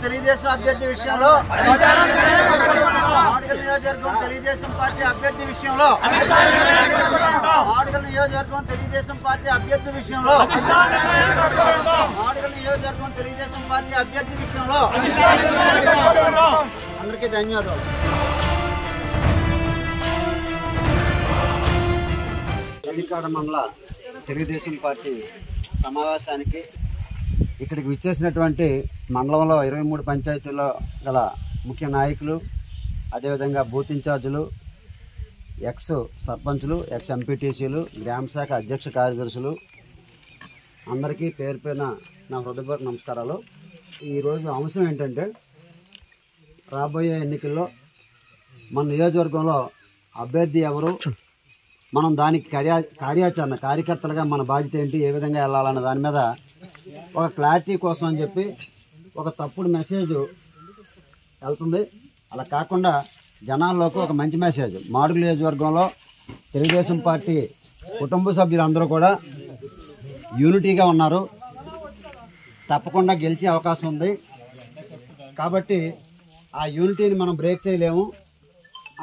తెలుగుదేశం అభ్యర్థి విషయంలో మాడుగుల నియోజకవర్గం తెలుగుదేశం పార్టీ అభ్యర్థి విషయంలో మాడుగుల నియోజకవర్గం తెలుగుదేశం పార్టీ అభ్యర్థి విషయంలో మాడుగుల నియోజకవర్గం తెలుగుదేశం పార్టీ అభ్యర్థి విషయంలో అందరికీ ధన్యవాదాలు. తల్లికాడ మండల తెలుగుదేశం పార్టీ సమావేశానికి ఇక్కడికి విచ్చేసినటువంటి మండలంలో 23 పంచాయతీల్లో గల ముఖ్య నాయకులు, అదేవిధంగా బూత్ ఇన్ఛార్జీలు, ఎక్స్ సర్పంచులు, ఎక్స్ ఎంపీటీసీలు, గ్రామ శాఖ అధ్యక్ష కార్యదర్శులు అందరికీ పేరు పేరున నా హృదయపూర్వక నమస్కారాలు. ఈరోజు అంశం ఏంటంటే, రాబోయే ఎన్నికల్లో మన నియోజకవర్గంలో అభ్యర్థి ఎవరు, మనం దానికి కార్యాచరణ కార్యకర్తలుగా మన బాధ్యత ఏంటి, ఏ విధంగా వెళ్ళాలన్న దాని మీద ఒక క్లారిటీ కోసం అని చెప్పి ఒక తప్పుడు మెసేజ్ వెళ్తుంది. అలా కాకుండా జనాల్లోకి ఒక మంచి మెసేజ్, మాడుగుల నియోజకవర్గంలో తెలుగుదేశం పార్టీ కుటుంబ సభ్యులందరూ కూడా యూనిటీగా ఉన్నారు, తప్పకుండా గెలిచే అవకాశం ఉంది. కాబట్టి ఆ యూనిటీని మనం బ్రేక్ చేయలేము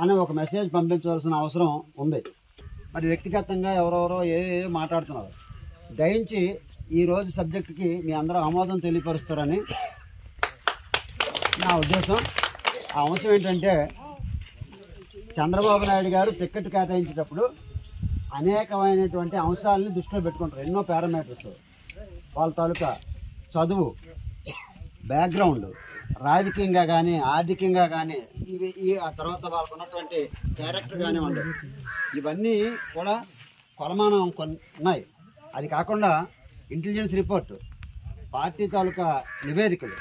అని ఒక మెసేజ్ పంపించవలసిన అవసరం ఉంది. మరి వ్యక్తిగతంగా ఎవరెవరో ఏ మాట్లాడుతున్నారు, దయించి ఈరోజు సబ్జెక్టుకి మీ అందరూ ఆమోదం తెలియపరుస్తారని నా ఉద్దేశం. ఆ అంశం ఏంటంటే, చంద్రబాబు నాయుడు గారు టికెట్ కేటాయించేటప్పుడు అనేకమైనటువంటి అంశాలని దృష్టిలో పెట్టుకుంటారు. ఎన్నో పారామీటర్స్, వాళ్ళ తాలూకా చదువు, బ్యాక్గ్రౌండ్, రాజకీయంగా కానీ ఆర్థికంగా కానీ ఆ తర్వాత వాళ్ళకు ఉన్నటువంటి క్యారెక్టర్ కానివ్వండి, ఇవన్నీ కూడా కొలమానం కొన్ని ఉన్నాయి. అది కాకుండా ఇంటెలిజెన్స్ రిపోర్టు, పార్టీ తాలూకా నివేదికలు,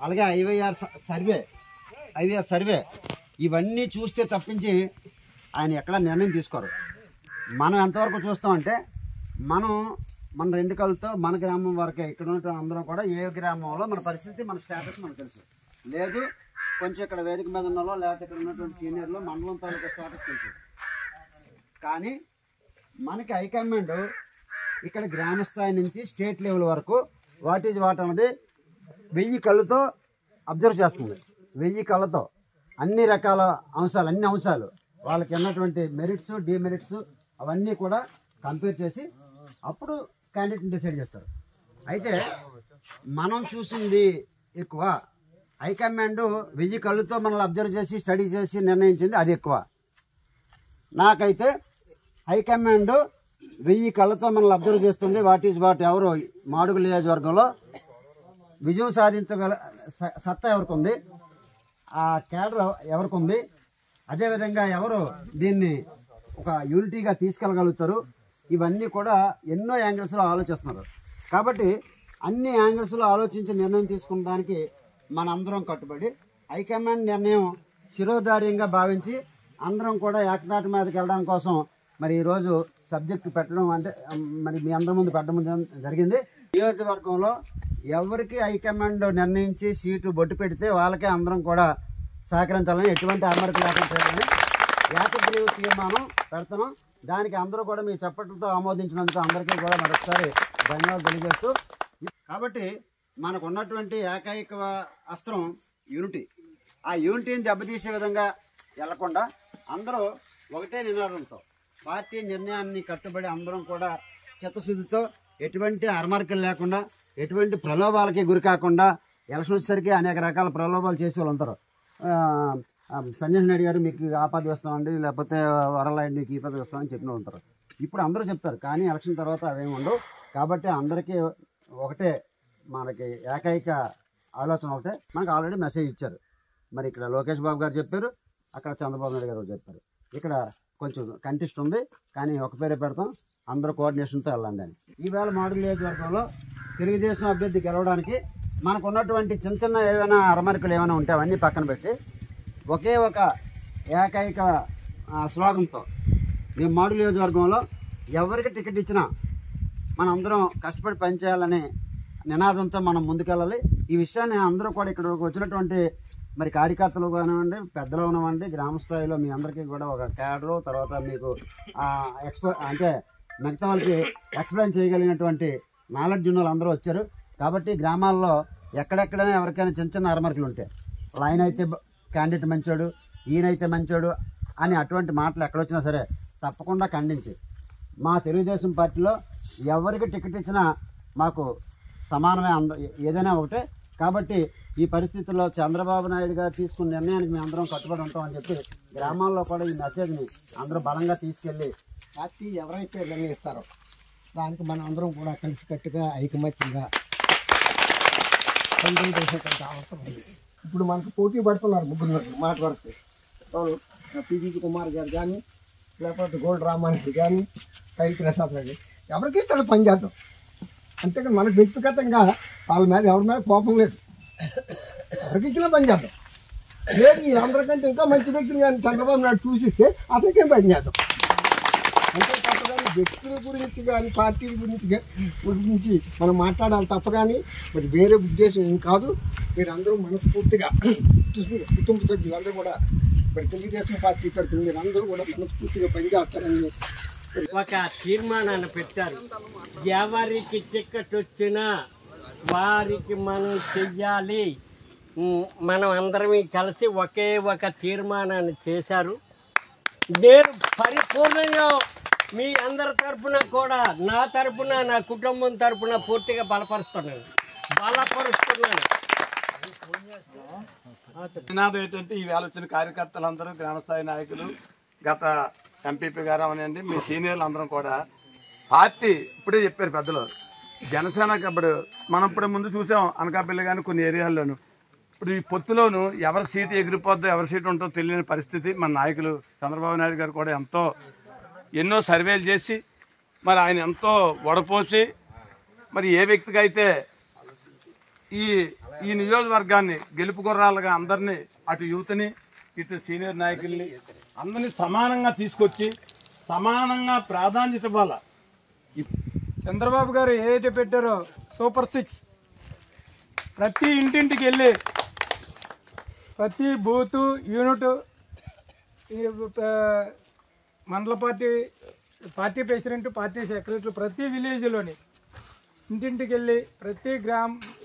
అలాగే ఐవైఆర్ సర్వే ఇవన్నీ చూస్తే తప్పించి ఆయన ఎక్కడ నిర్ణయం తీసుకోరు. మనం ఎంతవరకు చూస్తామంటే, మన రెండు కళ్ళతో మన గ్రామం వరకే, ఇక్కడ ఉన్న అందరం కూడా ఏ గ్రామంలో మన పరిస్థితి, మన స్టేటస్ మనకు తెలుసు. లేదు కొంచెం ఇక్కడ వేదిక మీద ఉన్నలో, లేకపోతే ఇక్కడ ఉన్నటువంటి సీనియర్లు మండలం తాలూకా స్టేటస్ తెలుసు. కానీ మనకి హైకమాండ్ ఇక్కడ గ్రామ స్థాయి నుంచి స్టేట్ లెవెల్ వరకు వాట్ ఈజ్ వాట్ అన్నది 1000 కళ్ళతో అబ్జర్వ్ చేస్తుంది. 1000 కళ్ళతో అన్ని రకాల అంశాలు, అన్ని అంశాలు వాళ్ళకి ఉన్నటువంటి మెరిట్స్, డిమెరిట్స్ అవన్నీ కూడా కంపేర్ చేసి అప్పుడు క్యాండిడేట్ని డిసైడ్ చేస్తారు. అయితే మనం చూసింది ఎక్కువ, హైకమాండ్ 1000 కళ్ళతో మనల్ని అబ్జర్వ్ చేసి స్టడీ చేసి నిర్ణయించింది అది ఎక్కువ. నాకైతే హైకమాండ్ 1000 కళ్ళతో మనల్ని అబ్జర్వ్ చేస్తుంది. వాట్ ఈజ్ వాట్, ఎవరు మాడుగుల నియోజకవర్గంలో విజయం సాధించగల సత్తా ఎవరికి ఉంది, ఆ కేడర్ ఎవరికి ఉంది, అదేవిధంగా ఎవరు దీన్ని ఒక యూనిటీగా తీసుకెళ్ళగలుగుతారు, ఇవన్నీ కూడా ఎన్నో యాంగిల్స్లో ఆలోచిస్తున్నారు. కాబట్టి అన్ని యాంగిల్స్లో ఆలోచించి నిర్ణయం తీసుకోవడానికి మనందరం కట్టుబడి హైకమాండ్ నిర్ణయం శిరోధార్యంగా భావించి అందరం కూడా ఏకతాటి మీదకి వెళ్ళడం కోసం మరి ఈరోజు సబ్జెక్టు పెట్టడం, అంటే మరి మీ అందరి ముందు పెట్టడం జరిగింది. నియోజకవర్గంలో ఎవరికి హైకమాండ్ నిర్ణయించి సీటు బొట్టు పెడితే వాళ్ళకే అందరం కూడా సహకరించాలని, ఎటువంటి అమరిక లేకుండా చేయాలని ఏకగ్రీవ తీర్మానం పెడుతున్నాం. దానికి అందరూ కూడా మీ చప్పట్లతో ఆమోదించినందుకు అందరికీ కూడా మరొకసారి ధన్యవాదాలు తెలియజేస్తూ, కాబట్టి మనకు ఉన్నటువంటి ఏకైక అస్త్రం యూనిటీ. ఆ యూనిటీని దెబ్బతీసే విధంగా వెళ్లకుండా అందరూ ఒకటే నినాదంతో పార్టీ నిర్ణయాన్ని కట్టుబడి అందరం కూడా చిత్తశుద్ధితో, ఎటువంటి అరమరికలు లేకుండా, ఎటువంటి ప్రలోభాలకి గురి కాకుండా, ఎలక్షన్ వచ్చేసరికి అనేక రకాల ప్రలోభాలు చేసే వాళ్ళు ఉంటారు. సంజయ్ నాయుడు గారు మీకు ఆ పదవి వస్తామండి, లేకపోతే వరలాయుడు మీకు ఈ పదవి వస్తామని చెప్పిన ఉంటారు. ఇప్పుడు అందరూ చెప్తారు, కానీ ఎలక్షన్ తర్వాత అవేమి ఉండవు. కాబట్టి అందరికీ ఒకటే, మనకి ఏకైక ఆలోచన ఒకటే. మనకు ఆల్రెడీ మెసేజ్ ఇచ్చారు. మరి ఇక్కడ లోకేష్ బాబు గారు చెప్పారు, అక్కడ చంద్రబాబు నాయుడు గారు చెప్పారు. ఇక్కడ కొంచెం కంటెస్ట్ ఉంది, కానీ ఒక పేరే పెడతాం, అందరూ కోఆర్డినేషన్తో వెళ్ళండి అని. ఈవేళ మాడుగుల నియోజకవర్గంలో తెలుగుదేశం అభ్యర్థి గెలవడానికి మనకు ఉన్నటువంటి చిన్న చిన్న ఏమైనా అరమరికలు ఏమైనా ఉంటే అవన్నీ పక్కన పెట్టి ఒకే ఒక ఏకైక స్లోగన్తో మేము మాడుగుల నియోజకవర్గంలో ఎవరికి టికెట్ ఇచ్చినా మనం అందరం కష్టపడి పనిచేయాలనే నినాదంతో మనం ముందుకెళ్ళాలి. ఈ విషయాన్ని అందరూ కూడా ఇక్కడ వచ్చినటువంటి మరి కార్యకర్తలు కానివ్వండి, పెద్దలు ఉన్నవండి, గ్రామ స్థాయిలో మీ అందరికీ కూడా ఒక క్యాడరు, తర్వాత మీకు అంటే మిగతా వాళ్ళకి ఎక్స్ప్లెయిన్ చేయగలిగినటువంటి నాలెడ్జ్ ఉన్న వాళ్ళు అందరూ వచ్చారు. కాబట్టి గ్రామాల్లో ఎక్కడెక్కడైనా ఎవరికైనా చిన్న చిన్న అరమరికలు ఉంటాయి, ఆయన అయితే క్యాండిడేట్ మంచోడు, ఈయనైతే మంచోడు అని అటువంటి మాటలు ఎక్కడొచ్చినా సరే తప్పకుండా ఖండించి మా తెలుగుదేశం పార్టీలో ఎవరికి టికెట్ ఇచ్చినా మాకు సమానమే, ఏదైనా ఒకటే. కాబట్టి ఈ పరిస్థితుల్లో చంద్రబాబు నాయుడు గారు తీసుకున్న నిర్ణయానికి మేము అందరం కట్టుబడి ఉంటామని చెప్పి గ్రామాల్లో కూడా ఈ మెసేజ్ని అందరూ బలంగా తీసుకెళ్ళి పార్టీ ఎవరైతే నిర్ణయిస్తారో దానికి మనం అందరం కూడా కలిసికట్టుగా ఐకమత్యంగా పనిచేసేటువంటి అవసరం ఉంది. ఇప్పుడు మనకు పోటీ పడుతున్నారు ముగ్గురు మాట వరకు, పీజీ కుమార్ గారు కానీ, లేకపోతే గోల్డ్ రామారెడ్డి కానీ, కై ప్రసాద్ గారు, ఎవరికి ఇస్తాడు పని చేద్దాం. అంతేకాని మనకు వ్యక్తిగతంగా వాళ్ళ మీద ఎవరి మీద కోపం లేదు, ఎవరికి ఇచ్చినా పని చేద్దాం. లేదు వీళ్ళందరికంటే ఇంకా మంచి వ్యక్తిని కానీ చంద్రబాబు నాయుడు చూసిస్తే అతనికేం పని చేద్దాం. అంతే తప్ప కానీ వ్యక్తుల గురించి కానీ పార్టీల గురించి మనం మాట్లాడాలి తప్ప కానీ మరి వేరే ఉద్దేశం ఏం కాదు. మీరు అందరూ మనస్ఫూర్తిగా కుటుంబ సభ్యులందరూ కూడా మరి తెలుగుదేశం పార్టీ తరఫున మీరు అందరూ కూడా మనస్ఫూర్తిగా పనిచేస్తారని ఒక తీర్మానాన్ని పెట్టారు. ఎవరికి టికెట్ వచ్చినా వారికి మనం చెయ్యాలి. మనం అందరం కలిసి ఒకే ఒక తీర్మానాన్ని చేశారు. నేను పరిపూర్ణంగా మీ అందరి తరఫున కూడా నా తరఫున నా కుటుంబం తరఫున పూర్తిగా బలపరుస్తున్నాను. నినాదం ఏంటంటే ఈవేళ వచ్చిన కార్యకర్తలందరూ, గ్రామస్థాయి నాయకులు, గత ఎంపీపీ గారు అవనండి, మీ సీనియర్లు అందరం కూడా పార్టీ ఇప్పుడే చెప్పారు పెద్దలు, జనసేనకి ఇప్పుడు మనం ఇప్పుడే ముందు చూసాం అనకాపల్లి కానీ కొన్ని ఏరియాల్లోనూ. ఇప్పుడు ఈ పొత్తులోను ఎవరి సీటు ఎగిరిపోద్దో ఎవరి సీటు ఉంటుందో తెలియని పరిస్థితి. మన నాయకులు చంద్రబాబు నాయుడు గారు కూడా ఎన్నో సర్వేలు చేసి మరి ఆయన ఎంతో వడపోసి మరి ఏ వ్యక్తికి అయితే ఈ నియోజకవర్గాన్ని గెలుపు గుర్రాలుగా అందరినీ, అటు యూత్ని ఇటు సీనియర్ నాయకుల్ని అందరినీ సమానంగా తీసుకొచ్చి సమానంగా ప్రాధాన్యత ఇవ్వాలి. చంద్రబాబు గారు ఏదైతే పెట్టారో సూపర్ 6 ప్రతి ఇంటింటికి వెళ్ళి ప్రతి బూతు యూనిట్ మండల పార్టీ ప్రెసిడెంట్, పార్టీ సెక్రటరీ ప్రతి విలేజ్లోని ఇంటింటికి వెళ్ళి ప్రతి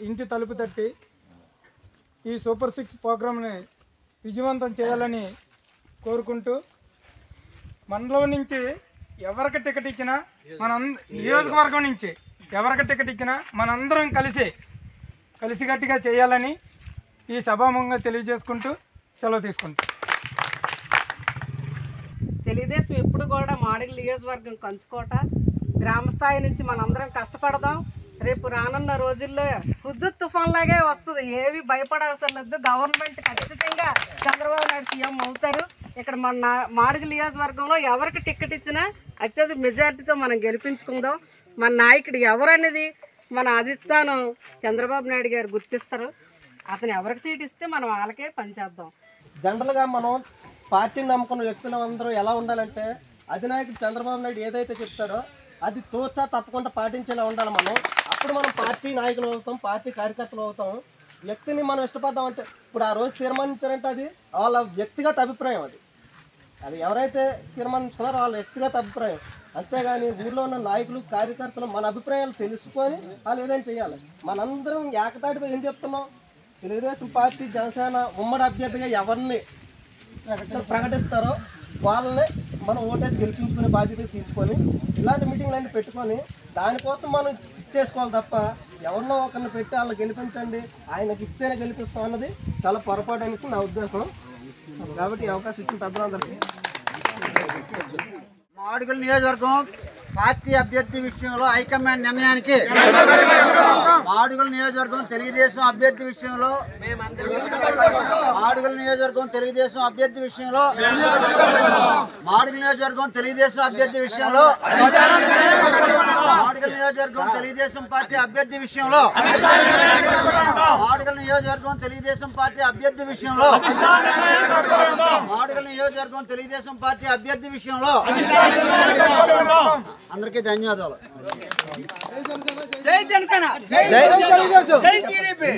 ఇంటి తలుపు తట్టి ఈ సూపర్ 6 ప్రోగ్రామ్ని విజయవంతం చేయాలని కోరుకుంటూ, మండలం నుంచి ఎవరికి టికెట్ ఇచ్చినా నియోజకవర్గం నుంచి ఎవరికి టికెట్ ఇచ్చినా మనందరం కలిసికట్టుగా చేయాలని ఈ సభాముఖంగా తెలియజేసుకుంటూ సెలవు తీసుకుంటాం. తెలుగుదేశం ఎప్పుడు కూడా మాడుగుల నియోజకవర్గం కంచుకోట, గ్రామ స్థాయి నుంచి మనందరం కష్టపడదాం. రేపు రానున్న రోజుల్లో హుద్దుద్ తుఫాన్ లాగే వస్తుంది, ఏవి భయపడవసరం లేదు. గవర్నమెంట్ ఖచ్చితంగా చంద్రబాబు నాయుడు సీఎం అవుతారు. ఇక్కడ మన మాడుగుల నియోజకవర్గంలో ఎవరికి టికెట్ ఇచ్చినా అత్యధిక మెజారిటీతో మనం గెలిపించుకుందాం. మన నాయకుడు ఎవరనేది మన అధిష్టానం చంద్రబాబు నాయుడు గారు గుర్తిస్తారు. అతను ఎవరికి సీట్ ఇస్తే మనం వాళ్ళకే పనిచేద్దాం. జనరల్గా మనం పార్టీని నమ్ముకున్న వ్యక్తులు అందరూ ఎలా ఉండాలంటే అధినాయకుడు చంద్రబాబు నాయుడు ఏదైతే చెప్తాడో అది తోచా తప్పకుండా పాటించేలా ఉండాలి మనం. అప్పుడు మనం పార్టీ నాయకులు అవుతాం, పార్టీ కార్యకర్తలు అవుతాం. వ్యక్తిని మనం ఇష్టపడ్డాం అంటే ఇప్పుడు ఆ రోజు తీర్మానించారంటే అది వాళ్ళ వ్యక్తిగత అభిప్రాయం, అది ఎవరైతే తీర్మానించుకున్నారో వాళ్ళ వ్యక్తిగత అభిప్రాయం. అంతేగాని ఊళ్ళో ఉన్న నాయకులు కార్యకర్తలు మన అభిప్రాయాలు తెలుసుకొని వాళ్ళు ఏదైనా చేయాలి. మనందరం ఏకతాటిపై ఏం చెప్తున్నాం, తెలుగుదేశం పార్టీ జనసేన ఉమ్మడి అభ్యర్థిగా ఎవరిని ప్రకటిస్తారో వాళ్ళని మనం ఓటేసి గెలిపించుకునే బాధ్యత తీసుకొని ఇలాంటి మీటింగ్లన్నీ పెట్టుకొని దానికోసం మనం ఇచ్చేసుకోవాలి తప్ప ఎవరినో ఒకరిని పెట్టి వాళ్ళని గెలిపించండి ఆయనకి ఇస్తేనే గెలిపిస్తాం అన్నది చాలా పొరపాటు అనేసి నా ఉద్దేశం. కాబట్టి అవకాశం ఇచ్చిన పెద్దలందరికీ మాడుగుల నియోజకవర్గం పార్టీ అభ్యర్థి విషయంలో హైకమాండ్ నిర్ణయానికి, మాడుగుల నియోజకవర్గం తెలుగుదేశం అభ్యర్థి విషయంలో, మాడుగుల నియోజకవర్గం తెలుగుదేశం అభ్యర్థి విషయంలో, మాడుగుల నియోజకవర్గం తెలుగుదేశం అభ్యర్థి విషయంలో, మాడుగుల నియోజకవర్గం తెలుగుదేశం పార్టీ అభ్యర్థి విషయంలో, మాడుగుల నియోజకవర్గం తెలుగుదేశం పార్టీ అభ్యర్థి విషయంలో, మాడుగుల నియోజకవర్గం తెలుగుదేశం పార్టీ అభ్యర్థి విషయంలో అందరికీ ధన్యవాదాలు. జై జనసేన, జై తెలుగుదేశం, జై టీడీపీ.